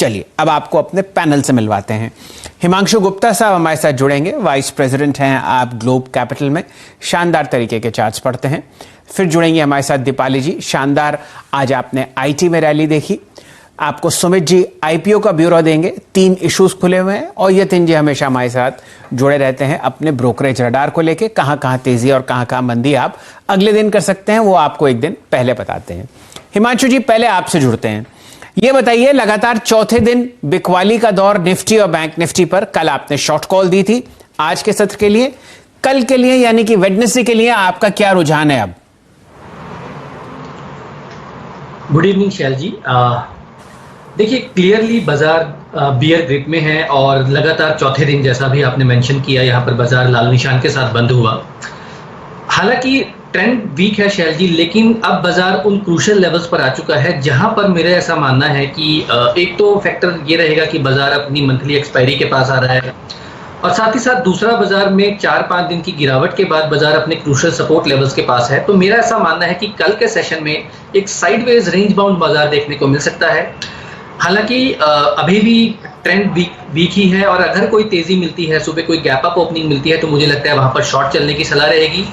चलिए अब आपको अपने पैनल से मिलवाते हैं। हिमांशु गुप्ता साहब हमारे साथ जुड़ेंगे, वाइस प्रेसिडेंट हैं आप ग्लोब कैपिटल में, शानदार तरीके के चार्ट्स पढ़ते हैं। फिर जुड़ेंगे हमारे साथ दीपाली जी, शानदार आज आपने आईटी में रैली देखी। आपको सुमित जी आईपीओ का ब्यूरो देंगे, 3 इश्यूज खुले हुए हैं और यतिन जी हमेशा हमारे साथ जुड़े रहते हैं अपने ब्रोकरेज रडार को लेके, कहां कहां तेजी और कहां कहां मंदी आप अगले दिन कर सकते हैं वो आपको एक दिन पहले बताते हैं। हिमांशु जी पहले आपसे जुड़ते हैं, ये बताइए लगातार चौथे दिन बिकवाली का दौर निफ्टी और बैंक निफ्टी पर, कल आपने शॉर्ट कॉल दी थी, आज के सत्र के लिए, कल के लिए यानी कि वेडनेसडे के लिए आपका क्या रुझान है अब? गुड इवनिंग शैल जी। देखिए क्लियरली बाजार बियर ग्रिप में है और लगातार चौथे दिन जैसा भी आपने मेंशन किया यहाँ पर बाजार लाल निशान के साथ बंद हुआ। हालांकि ट्रेंड वीक है शैल जी, लेकिन अब बाजार उन क्रूशियल लेवल्स पर आ चुका है जहां पर मेरा ऐसा मानना है कि एक तो फैक्टर ये रहेगा कि बाजार अपनी मंथली एक्सपायरी के पास आ रहा है और साथ ही साथ दूसरा बाजार में 4-5 दिन की गिरावट के बाद बाजार अपने क्रूशियल सपोर्ट लेवल्स के पास है। तो मेरा ऐसा मानना है कि कल के सेशन में एक साइडवेज रेंज बाउंड बाजार देखने को मिल सकता है। हालांकि अभी भी ट्रेंड वीक ही है और अगर कोई तेजी मिलती है, सुबह कोई गैप अप ओपनिंग मिलती है तो मुझे लगता है वहां पर शॉर्ट चलने की सलाह रहेगी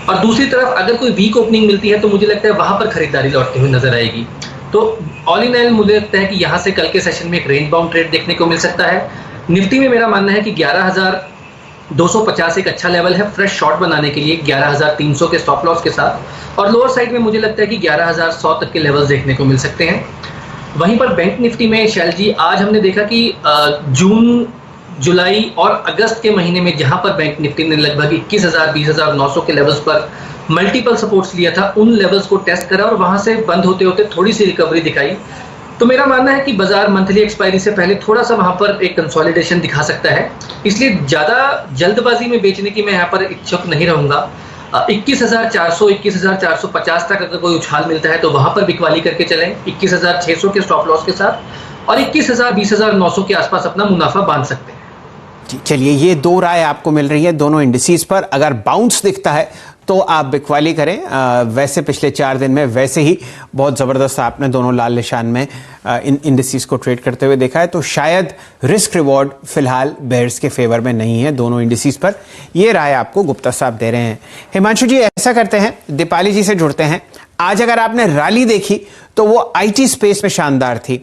और दूसरी तरफ अगर कोई वीक ओपनिंग मिलती है तो मुझे लगता है वहां पर खरीदारी लौटती हुई नजर आएगी। तो ऑल इन ऑल मुझे लगता है कि यहां से कल के सेशन में एक रेंज बाउंड ट्रेड देखने को मिल सकता है। निफ्टी में मेरा मानना है कि 11,250 एक अच्छा लेवल है फ्रेश शॉर्ट बनाने के लिए, 11,300 के स्टॉप लॉस के साथ, और लोअर साइड में मुझे लगता है कि 11,100 तक के लेवल्स देखने को मिल सकते हैं। वहीं पर बैंक निफ्टी में शैल जी आज हमने देखा कि जून, जुलाई और अगस्त के महीने में जहां पर बैंक निफ्टी ने लगभग 21,000 20,900 के लेवल्स पर मल्टीपल सपोर्ट्स लिया था, उन लेवल्स को टेस्ट करा और वहां से बंद होते होते थोड़ी सी रिकवरी दिखाई। तो मेरा मानना है कि बाजार मंथली एक्सपायरी से पहले थोड़ा सा वहां पर एक कंसोलिडेशन दिखा सकता है, इसलिए ज्यादा जल्दबाजी में बेचने की मैं यहाँ पर इच्छुक नहीं रहूंगा। 21,400 21,450 तक अगर कोई उछाल मिलता है तो वहां पर बिकवाली करके चलें 21,600 के स्टॉप लॉस के साथ, और 21,000 20,900 के आसपास अपना मुनाफा बांध सकते हैं। चलिए ये दो राय आपको मिल रही है दोनों इंडिसेस पर, अगर बाउंस दिखता है तो आप बिकवाली करें। वैसे पिछले 4 दिन में वैसे ही बहुत ज़बरदस्त आपने दोनों लाल निशान में इन इंडिसेस को ट्रेड करते हुए देखा है, तो शायद रिस्क रिवॉर्ड फिलहाल बेयर्स के फेवर में नहीं है दोनों इंडिसेस पर। ये राय आपको गुप्ता साहब दे रहे हैं। हिमांशु जी ऐसा करते हैं, दीपाली जी से जुड़ते हैं। आज अगर आपने रैली देखी तो वो आईटी स्पेस में शानदार थी,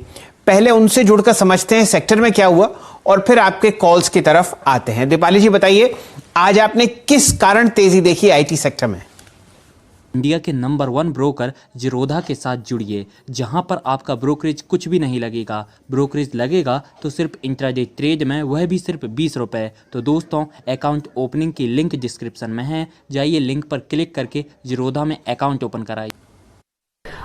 पहले उनसे जुड़कर समझते हैं सेक्टर में क्या हुआ और फिर आपके कॉल्स की तरफ आते हैं। दीपाली जी बताइए आज आपने किस कारण तेजी देखी आईटी सेक्टर में? इंडिया के नंबर 1 ब्रोकर जीरोधा के साथ जुड़िए, जहां पर आपका ब्रोकरेज कुछ भी नहीं लगेगा। ब्रोकरेज लगेगा तो सिर्फ इंट्राडे ट्रेड में, वह भी सिर्फ 20 रुपए। तो दोस्तों अकाउंट ओपनिंग की लिंक डिस्क्रिप्शन में है, जाइए लिंक पर क्लिक करके जीरोधा में अकाउंट ओपन कराइए।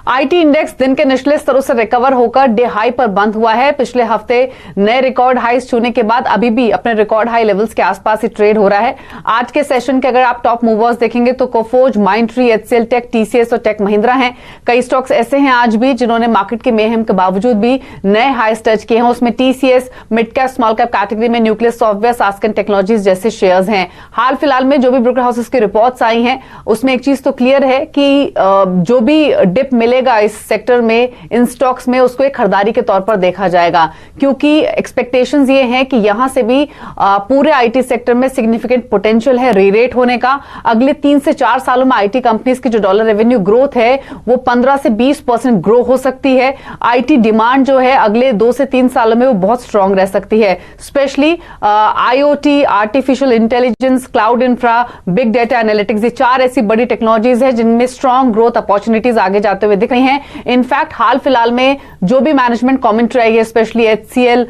आईटी इंडेक्स दिन के निचले स्तरों से रिकवर होकर डे हाई पर बंद हुआ है। पिछले हफ्ते नए रिकॉर्ड हाईज छूने के बाद अभी भी अपने रिकॉर्ड हाई लेवल्स के आसपास ही ट्रेड हो रहा है। आज के सेशन के अगर आप टॉप मूवर्स देखेंगे तो Coforge, Mindtree, HCL Tech, TCS और टेक महिंद्रा हैं। कई स्टॉक्स ऐसे हैं आज भी जिन्होंने मार्केट के मेहम के बावजूद भी नए हाईज टच किए हैं। उसमें TCS, mid cap small cap category में न्यूक्लियस सॉफ्टवेयर, सास्केन टेक्नोलॉजीज जैसे शेयर्स हैं। हाल फिलहाल में जो भी ब्रोकर हाउसेस की रिपोर्ट्स आई हैं उसमें एक चीज तो क्लियर है कि जो भी डिप मिलेगा इस सेक्टर में, इन स्टॉक्स में, उसको एक खरीदारी के तौर पर देखा जाएगा, क्योंकि एक्सपेक्टेशंस ये हैं कि यहां से भी पूरे आईटी सेक्टर में सिग्निफिकेंट पोटेंशियल है रीरेट होने का। अगले 3 से 4 सालों में आईटी कंपनीज की जो डॉलर रेवेन्यू ग्रोथ है वो 15 से 20% ग्रो हो सकती है। आईटी डिमांड जो है अगले 2 से 3 सालों में वो बहुत स्ट्रांग रह सकती है, specially IoT, artificial intelligence, cloud infra, big data analytics, ये 4 ऐसी बड़ी टेक्नोलॉजीज है जिनमें स्ट्रांग ग्रोथ अपॉर्चुनिटीज आगे जाते हुए दिख रही हैं। इनफैक्ट हाल फिलहाल में जो भी मैनेजमेंट कमेंट्री आई है, स्पेशली एचसीएल,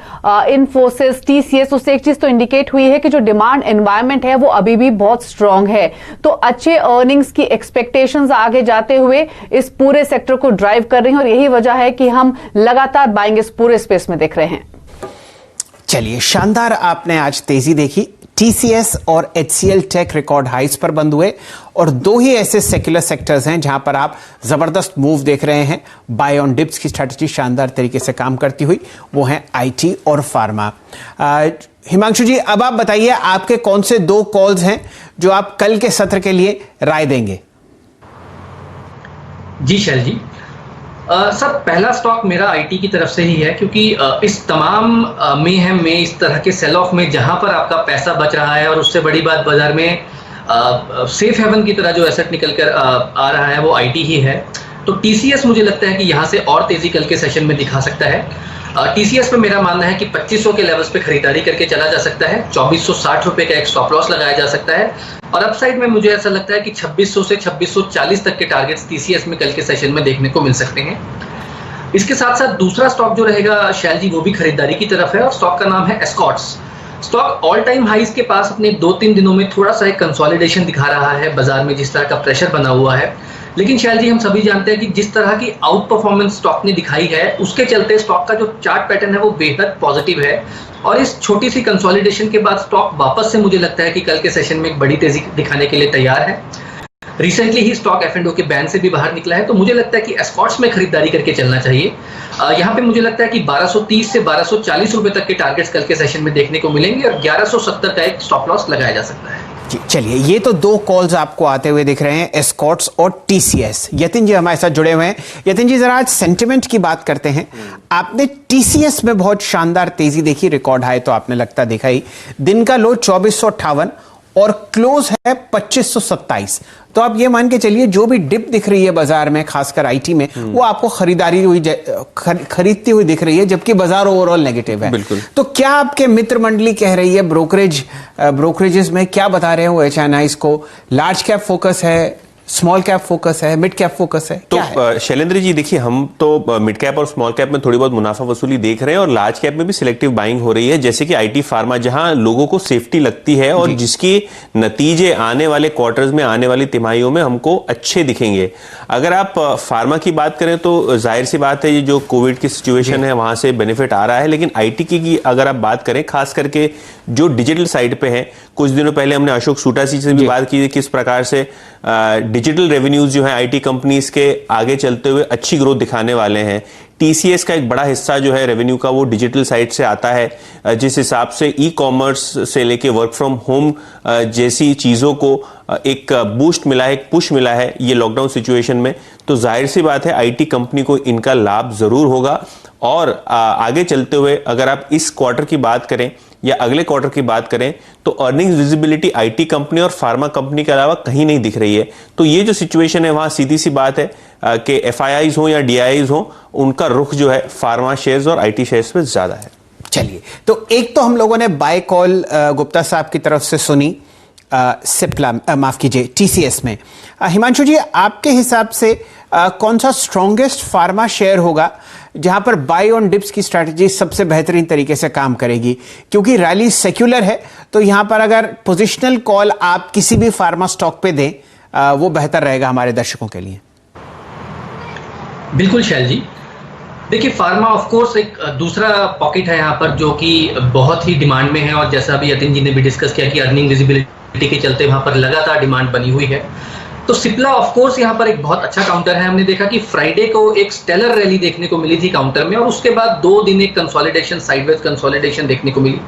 इन्फोसिस, टीसीएस, उससे एक चीज तो इंडिकेट हुई है कि जो डिमांड एनवायरनमेंट है वो अभी भी बहुत स्ट्रांग है। तो अच्छे अर्निंग्स की एक्सपेक्टेशंस आगे जाते हुए इस पूरे सेक्टर को ड्राइव कर रही हैं और यही वजह है कि हम लगातार बाइंग इस पूरे स्पेस में देख रहे हैं। चलिए शानदार आपने आज तेजी देखी। टीसीएस और एचसीएल टेक रिकॉर्ड हाइस पर बंद हुए और 2 ही ऐसे सेक्युलर सेक्टर्स हैं जहां पर आप जबरदस्त मूव देख रहे हैं। बाय ऑन डिप्स की स्ट्रैटेजी शानदार तरीके से काम करती हुई, वो हैं आईटी और फार्मा। हिमांशु जी अब आप बताइए आपके कौन से 2 कॉल्स हैं जो आप कल के सत्र के लिए राय देंगे? जी शैल जी, सर, पहला स्टॉक मेरा आईटी की तरफ से ही है, क्योंकि इस तमाम मेहम में, इस तरह के सेल ऑफ में जहां पर आपका पैसा बच रहा है और उससे बड़ी बात बाजार में सेफ हेवन की तरह जो एसेट निकल कर आ रहा है वो आईटी ही है। तो टीसीएस मुझे लगता है कि यहाँ से और तेजी कल के सेशन में दिखा सकता है। टीसीएस पे मेरा मानना है कि 2500 के लेवल्स पे खरीदारी करके चला जा सकता है। 2460 रुपए का एक स्टॉप लॉस लगाया जा सकता है और अपसाइड में मुझे ऐसा लगता है कि 2600 से 2640 तक के टारगेट्स टीसीएस में कल के सेशन में देखने को मिल सकते हैं। इसके साथ साथ दूसरा स्टॉक जो रहेगा शैल जी, वो भी खरीदारी की तरफ है और स्टॉक का नाम है Escorts. Stock all time highs के पास अपने 2-3 दिनों में थोड़ा सा एक कंसोलिडेशन दिखा रहा है बाजार में, जिस तरह का प्रेशर बना हुआ है। लेकिन शैल जी, हम सभी जानते हैं कि जिस तरह की आउट परफॉर्मेंस स्टॉक ने दिखाई है, उसके चलते स्टॉक का जो चार्ट पैटर्न है वो बेहद पॉजिटिव है और इस छोटी सी कंसोलिडेशन के बाद स्टॉक वापस से मुझे लगता है कि कल के सेशन में एक बड़ी तेजी दिखाने के लिए तैयार है। रिसेंटली ही स्टॉक F&O के बैन से भी बाहर निकला है, तो मुझे लगता है कि एस्कॉर्ट्स में खरीदारी करके चलना चाहिए। यहाँ पे मुझे लगता है कि 1230 से 1240 रुपए तक के टारगेट्स कल के सेशन में देखने को मिलेंगे और 1170 का एक स्टॉप लॉस लगाया जा सकता है। जी, चलिए, ये तो दो कॉल्स आपको आते हुए दिख रहे हैं, एस्कॉर्ट्स और टीसीएस। यतिन जी हमारे साथ जुड़े हुए हैं। यतिन जी, जरा आज सेंटिमेंट की बात करते हैं। आपने टीसीएस में बहुत शानदार तेजी देखी, रिकॉर्ड हाई तो आपने लगता देखा ही। दिन का लो 2458 और क्लोज है 2527। तो आप ये मान के चलिए जो भी डिप दिख रही है बाजार में, खासकर आईटी में, वो आपको खरीदती हुई दिख रही है, जबकि बाजार ओवरऑल नेगेटिव है। बिल्कुल। तो क्या आपके मित्र मंडली कह रही है, ब्रोकरेजेस में क्या बता रहे हो एचएनआईज को? लार्ज कैप फोकस है, स्मॉल कैप फोकस है, मिड कैप फोकस है, तो क्या है? शैलेंद्र जी देखिए, हम तो मिड कैप और स्मॉल कैप में थोड़ी बहुत मुनाफा वसूली देख रहे हैं और लार्ज कैप में भी सिलेक्टिव बाइंग हो रही है, जैसे कि आईटी फार्मा, जहां लोगों को सेफ्टी लगती है और जिसके नतीजे आने वाले क्वार्टर्स में, आने वाली तिमाहियों में हमको अच्छे दिखेंगे। अगर आप फार्मा की बात करें तो जाहिर सी बात है, ये जो कोविड की सिचुएशन है वहां से बेनिफिट आ रहा है, लेकिन आईटी की अगर आप बात करें, खास करके जो डिजिटल साइड पे है, कुछ दिनों पहले हमने अशोक सूटा जी से भी बात की थी किस प्रकार से डिजिटल रेवेन्यूज जो है आईटी कंपनीज के आगे चलते हुए अच्छी ग्रोथ दिखाने वाले हैं। टीसीएस का एक बड़ा हिस्सा जो है रेवेन्यू का वो डिजिटल साइड से आता है, जिस हिसाब से ई कॉमर्स से लेके वर्क फ्रॉम होम जैसी चीज़ों को एक बूस्ट मिला है, एक पुश मिला है ये लॉकडाउन सिचुएशन में, तो जाहिर सी बात है आईटी कंपनी को इनका लाभ जरूर होगा। और आगे चलते हुए अगर आप इस क्वार्टर की बात करें या अगले क्वार्टर की बात करें तो अर्निंग्स विजिबिलिटी आईटी कंपनी और फार्मा कंपनी के अलावा कहीं नहीं दिख रही है। तो ये जो सिचुएशन है वहां सीधी सी बात है कि एफआईआईज हो या डीआईआईज हो, उनका रुख जो है फार्मा शेयर्स और आईटी शेयर्स पे ज्यादा है। चलिए, तो एक तो हम लोगों ने बाय कॉल गुप्ता साहब की तरफ से सुनी सिप्ला, माफ कीजिए, टीसीएस में। हिमांशु जी, आपके हिसाब से कौन सा स्ट्रॉन्गेस्ट फार्मा शेयर होगा जहां पर बाय ऑन डिप्स की स्ट्रैटेजी सबसे बेहतरीन तरीके से काम करेगी? क्योंकि रैली सेक्युलर है, तो यहां पर अगर पोजिशनल कॉल आप किसी भी फार्मा स्टॉक पे दें, वो बेहतर रहेगा हमारे दर्शकों के लिए। बिल्कुल शैल जी, देखिए फार्मा ऑफ कोर्स एक दूसरा पॉकेट है यहाँ पर जो कि बहुत ही डिमांड में है और जैसा अभी यतिन जी ने भी डिस्कस किया कि अर्निंग विजिबिलिटी के चलते वहां पर लगातार डिमांड बनी हुई है। तो सिप्ला ऑफ कोर्स यहाँ पर एक बहुत अच्छा काउंटर है। हमने देखा कि फ्राइडे को एक स्टेलर रैली देखने को मिली थी काउंटर में और उसके बाद 2 दिन एक कंसोलिडेशन, साइडवेज कंसोलिडेशन देखने को मिली।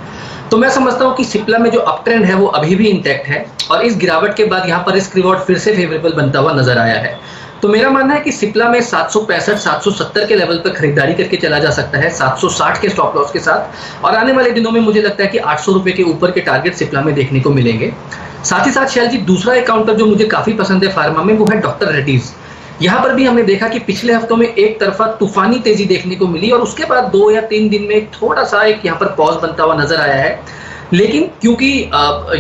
तो मैं समझता हूँ कि सिप्ला में जो अप ट्रेंड है वो अभी भी इंटैक्ट है और इस गिरावट के बाद यहाँ पर रिस्क रिवॉर्ड फिर से फेवरेबल बनता हुआ नजर आया है। तो मेरा मानना है कि सिप्ला में 765-770 के लेवल पर खरीदारी करके चला जा सकता है 760 के स्टॉप लॉस के साथ, और आने वाले दिनों में मुझे लगता है कि 800 रुपए के ऊपर के टारगेट सिप्ला में देखने को मिलेंगे। साथ ही साथ शैल जी, दूसरा एक काउंटर जो मुझे काफी पसंद है फार्मा में, वो है डॉक्टर रेड्डीज। यहाँ पर भी हमने देखा कि पिछले हफ्तों में एक तरफा तूफानी तेजी देखने को मिली और उसके बाद 2 या 3 दिन में एक थोड़ा सा एक यहाँ पर पॉज बनता हुआ नजर आया है। लेकिन क्योंकि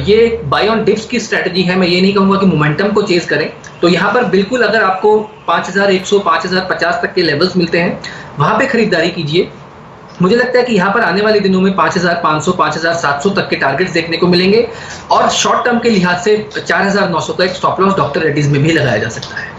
ये बाय ऑन डिप्स की स्ट्रेटजी है, मैं ये नहीं कहूंगा कि मोमेंटम को चेज करें, तो यहाँ पर बिल्कुल अगर आपको 5100, 5050 तक के लेवल्स मिलते हैं वहां पे खरीदारी कीजिए। मुझे लगता है कि यहाँ पर आने वाले दिनों में 5500, 5700 तक के टारगेट्स देखने को मिलेंगे और शॉर्ट टर्म के लिहाज से 4900 का एक स्टॉप लॉस डॉक्टर रेड्डीज में भी लगाया जा सकता है।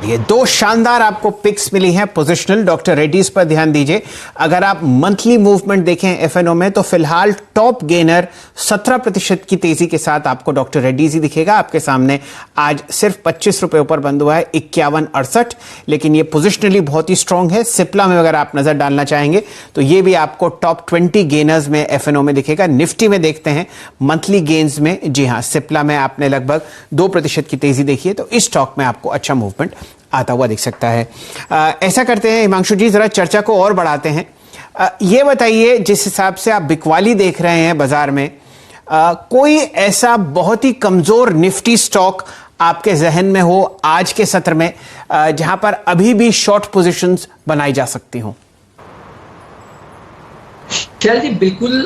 ये 2 शानदार आपको पिक्स मिली हैं पोजिशनल। डॉक्टर रेड्डीज पर ध्यान दीजिए। अगर आप मंथली मूवमेंट देखें एफएनओ में तो फिलहाल टॉप गेनर 17% की तेजी के साथ आपको डॉक्टर रेड्डीज ही दिखेगा। आपके सामने आज सिर्फ 25 रुपए ऊपर बंद हुआ है, 51.68, लेकिन ये पोजिशनली बहुत ही स्ट्रांग है। सिप्ला में अगर आप नजर डालना चाहेंगे तो ये भी आपको टॉप 20 गेनर्स में एफएनओ में दिखेगा। निफ्टी में देखते हैं मंथली गेन्स में, जी हाँ, सिप्ला में आपने लगभग 2% की तेजी देखी है, तो इस स्टॉक में आपको अच्छा मूवमेंट आता हुआ दिख सकता है। ऐसा करते हैं हिमांशु जी, जरा चर्चा को और बढ़ाते हैं। ये बताइए, जिस हिसाब से आप बिकवाली देख रहे हैं बाजार में, कोई ऐसा बहुत ही कमजोर निफ्टी स्टॉक आपके जहन में हो आज के सत्र में जहां पर अभी भी शॉर्ट पोजीशंस बनाई जा सकती हों? शैल जी बिल्कुल,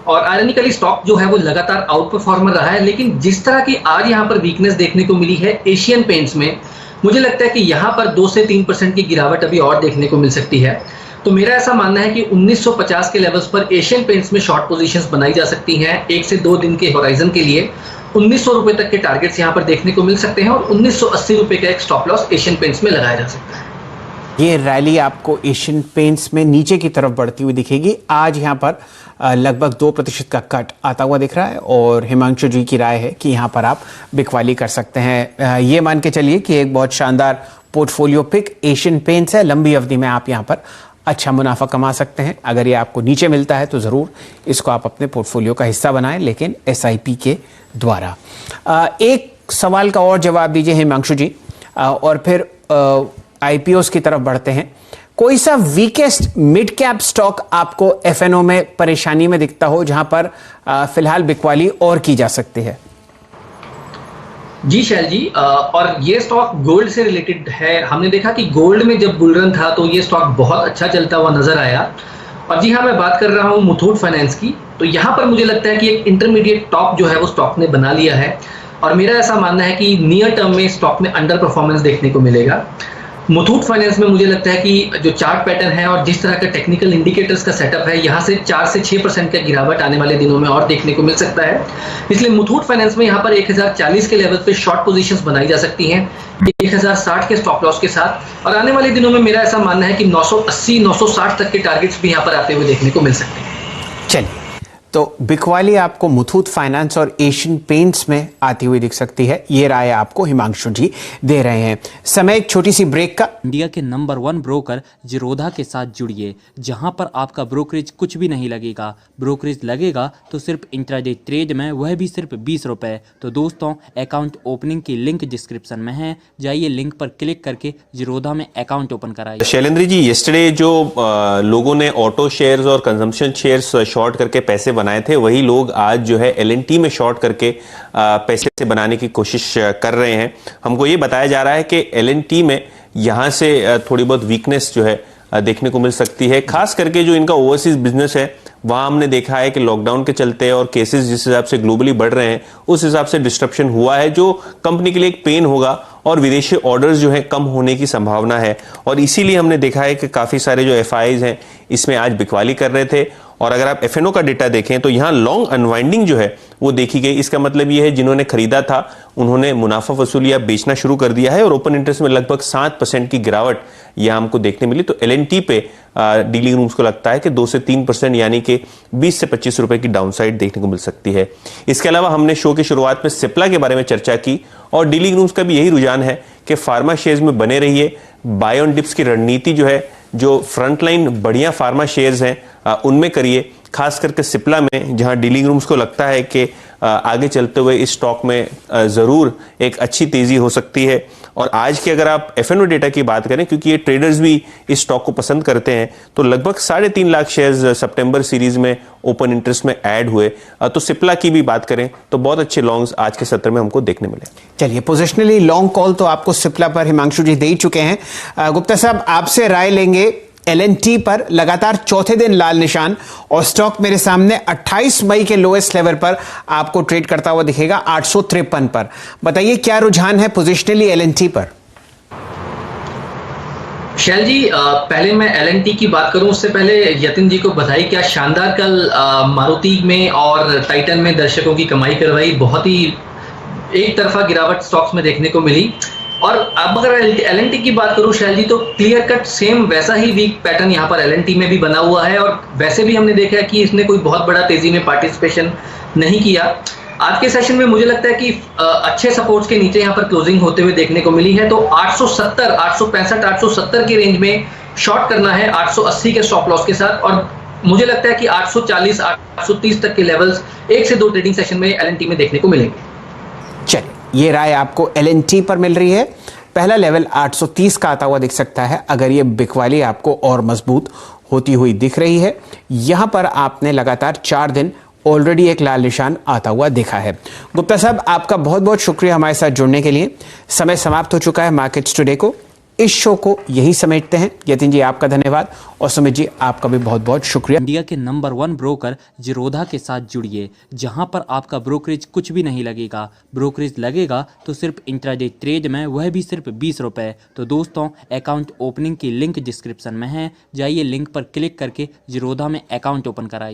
और आयरनिकली स्टॉक जो है वो लगातार आउट परफॉर्मर रहा है, लेकिन जिस तरह की आज यहां पर वीकनेस देखने को मिली है एशियन पेंट्स में, मुझे लगता है कि यहां पर 2 से 3% की गिरावट अभी और देखने को मिल सकती है। तो मेरा ऐसा मानना है कि 1950 के लेवल्स पर एशियन पेंट्स में शॉर्ट पोजीशंस बनाई जा सकती हैं। 1 से 2 दिन के होराइजन के लिए 1900 रुपए तक के टारगेट्स यहां पर देखने को मिल सकते हैं और 1980 रुपए का एक स्टॉप लॉस एशियन पेंट्स में लगाया जा सकता है। ये रैली आपको एशियन पेंट्स में नीचे की तरफ बढ़ती हुई दिखेगी। आज यहाँ पर लगभग 2% का कट आता हुआ दिख रहा है और हिमांशु जी की राय है कि यहाँ पर आप बिकवाली कर सकते हैं। ये मान के चलिए कि एक बहुत शानदार पोर्टफोलियो पिक एशियन पेंट्स है। लंबी अवधि में आप यहाँ पर अच्छा मुनाफा कमा सकते हैं। अगर ये आपको नीचे मिलता है तो ज़रूर इसको आप अपने पोर्टफोलियो का हिस्सा बनाएं, लेकिन SIP के द्वारा। एक सवाल का और जवाब दीजिए हिमांशु जी, और फिर IPOs की तरफ बढ़ते हैं। कोई सा वीकेस्ट मिड कैप स्टॉक आपको FNO में परेशानी में दिखता हो जहां पर फिलहाल बिकवाली और की जा सकती है? जी शैल जी, और ये स्टॉक गोल्ड से रिलेटेड है। हमने देखा कि गोल्ड में जब बुलरन था तो ये स्टॉक बहुत अच्छा चलता हुआ नजर आया। और जी हाँ, मैं बात कर रहा हूँ मुथूट फाइनेंस की। तो यहाँ पर मुझे लगता है कि एक इंटरमीडिएट टॉप जो है वो स्टॉक ने बना लिया है और मेरा ऐसा मानना है कि नियर टर्म में स्टॉक में अंडर परफॉर्मेंस देखने को मिलेगा। मुथूट फाइनेंस में मुझे लगता है कि जो चार्ट पैटर्न है और जिस तरह का टेक्निकल इंडिकेटर्स का सेटअप है, यहाँ से 4 से 6% का गिरावट आने वाले दिनों में और देखने को मिल सकता है। इसलिए मुथूट फाइनेंस में यहाँ पर 1040 के लेवल पे शॉर्ट पोजीशंस बनाई जा सकती हैं 1060 के स्टॉप लॉस के साथ। और आने वाले दिनों में मेरा ऐसा मानना है कि 980 960 तक के टारगेट्स भी यहाँ पर आते हुए देखने को मिल सकते हैं। चलिए, तो बिकवाली आपको मुथूट फाइनेंस और एशियन पेंट्स में आती हुई दिख सकती है। ये राय आपको हिमांशु जी दे रहे हैं। समय एक छोटी सी ब्रेक का। इंडिया के नंबर 1 ब्रोकर जीरोधा के साथ जुड़िए, जहां पर आपका ब्रोकरेज कुछ भी नहीं लगेगा। ब्रोकरेज लगेगा तो सिर्फ इंट्राडे ट्रेड में, वह भी सिर्फ 20 रुपए। तो दोस्तों, अकाउंट ओपनिंग की लिंक डिस्क्रिप्शन में है, जाइए लिंक पर क्लिक करके जीरोधा में अकाउंट ओपन कराइए। शैलेंद्र जी, येस्टरडे जो लोगों ने ऑटो शेयर्स और कंजम्पशन शेयर्स शॉर्ट करके पैसे बनाए थे, वही लोग आज जो है LNT में शॉर्ट करके पैसे से बनाने की कोशिश कर रहे हैं। हमको ये बताया जा रहा है कि LNT में यहां से थोड़ी बहुत वीकनेस जो है देखने को मिल सकती है। खास करके जो इनका ओवरसीज बिजनेस है, वहां हमने देखा है कि लॉकडाउन के चलते और केसेस जिस हिसाब से ग्लोबली बढ़ रहे हैं, उस हिसाब से डिस्ट्रप्शन हुआ है, जो कंपनी के लिए एक पेन होगा और विदेशी ऑर्डर्स जो है कम होने की संभावना है। और इसीलिए हमने देखा है कि काफी सारे जो FIs हैं इसमें आज बिकवाली कर रहे थे। और अगर आप FNO का डेटा देखें तो यहाँ लॉन्ग अनवाइंडिंग जो है वो देखी गई। इसका मतलब ये है जिन्होंने खरीदा था उन्होंने मुनाफा वसूली या बेचना शुरू कर दिया है और ओपन इंटरेस्ट में लगभग 7% की गिरावट यह हमको देखने मिली। तो LNT पे डीलिंग रूम्स को लगता है कि 2 से 3% यानी कि 20 से 25 रुपए की डाउनसाइड देखने को मिल सकती है। इसके अलावा हमने शो की शुरुआत में सिप्ला के बारे में चर्चा की और डीलिंग रूम्स का भी यही रुझान है कि फार्मा शेयर्स में बने रहिए। बाय ऑन डिप्स की रणनीति जो है, जो फ्रंटलाइन बढ़िया फार्मा शेयर्स हैं उनमें करिए, खास करके सिप्ला में, जहां डीलिंग रूम्स को लगता है कि आगे चलते हुए इस स्टॉक में जरूर एक अच्छी तेजी हो सकती है। और आज के अगर आप FNO डेटा की बात करें, क्योंकि ये ट्रेडर्स भी इस स्टॉक को पसंद करते हैं, तो लगभग 3.5 लाख शेयर्स सितंबर सीरीज में ओपन इंटरेस्ट में ऐड हुए। तो सिप्ला की भी बात करें तो बहुत अच्छे लॉन्ग्स आज के सत्र में हमको देखने मिले। चलिए, पोजिशनली लॉन्ग कॉल तो आपको सिप्ला पर हिमांशु जी दे ही चुके हैं। गुप्ता साहब, आपसे राय लेंगे LNT पर लगातार चौथे दिन लाल निशान और स्टॉक मेरे सामने 28 मई के लोएस्ट लेवल पर आपको ट्रेड करता हुआ दिखेगा 853 पर। बताइए क्या रुझान है पोजिशनली LNT पर? शैल जी, पहले मैं LNT की बात करूं उससे पहले यतिन जी को बधाई। क्या शानदार कल मारुति में और टाइटन में दर्शकों की कमाई करवाई। बहुत ही एक तरफा गिरावट स्टॉक्स में देखने को मिली। और अब अगर LNT की बात करूं शैल जी, तो क्लियर कट सेम वैसा ही वीक पैटर्न यहाँ पर LNT में भी बना हुआ है। और वैसे भी हमने देखा है कि इसने कोई बहुत बड़ा तेजी में पार्टिसिपेशन नहीं किया। आज के सेशन में मुझे लगता है कि अच्छे सपोर्ट्स के नीचे यहाँ पर क्लोजिंग होते हुए देखने को मिली है। तो 870, 865, 870 के रेंज में शॉर्ट करना है 880 के स्टॉप लॉस के साथ। और मुझे लगता है कि 840, 830 तक के लेवल्स 1 से 2 ट्रेडिंग सेशन में LNT में देखने को मिलेंगे। चलिए, ये राय आपको LNT पर मिल रही है। पहला लेवल 830 का आता हुआ दिख सकता है अगर ये बिकवाली आपको और मजबूत होती हुई दिख रही है। यहां पर आपने लगातार 4 दिन ऑलरेडी एक लाल निशान आता हुआ देखा है। गुप्ता साहब, आपका बहुत बहुत शुक्रिया हमारे साथ जुड़ने के लिए। समय समाप्त हो चुका है मार्केट्स टुडे को, इस शो को यही समेटते हैं। यतिन जी आपका धन्यवाद और सुमित जी आपका भी बहुत बहुत शुक्रिया। इंडिया के नंबर 1 ब्रोकर जीरोधा के साथ जुड़िए, जहां पर आपका ब्रोकरेज कुछ भी नहीं लगेगा। ब्रोकरेज लगेगा तो सिर्फ इंट्राडे ट्रेड में, वह भी सिर्फ 20 रुपए। तो दोस्तों, अकाउंट ओपनिंग की लिंक डिस्क्रिप्शन में है, जाइए लिंक पर क्लिक करके जीरोधा में अकाउंट ओपन कराइए।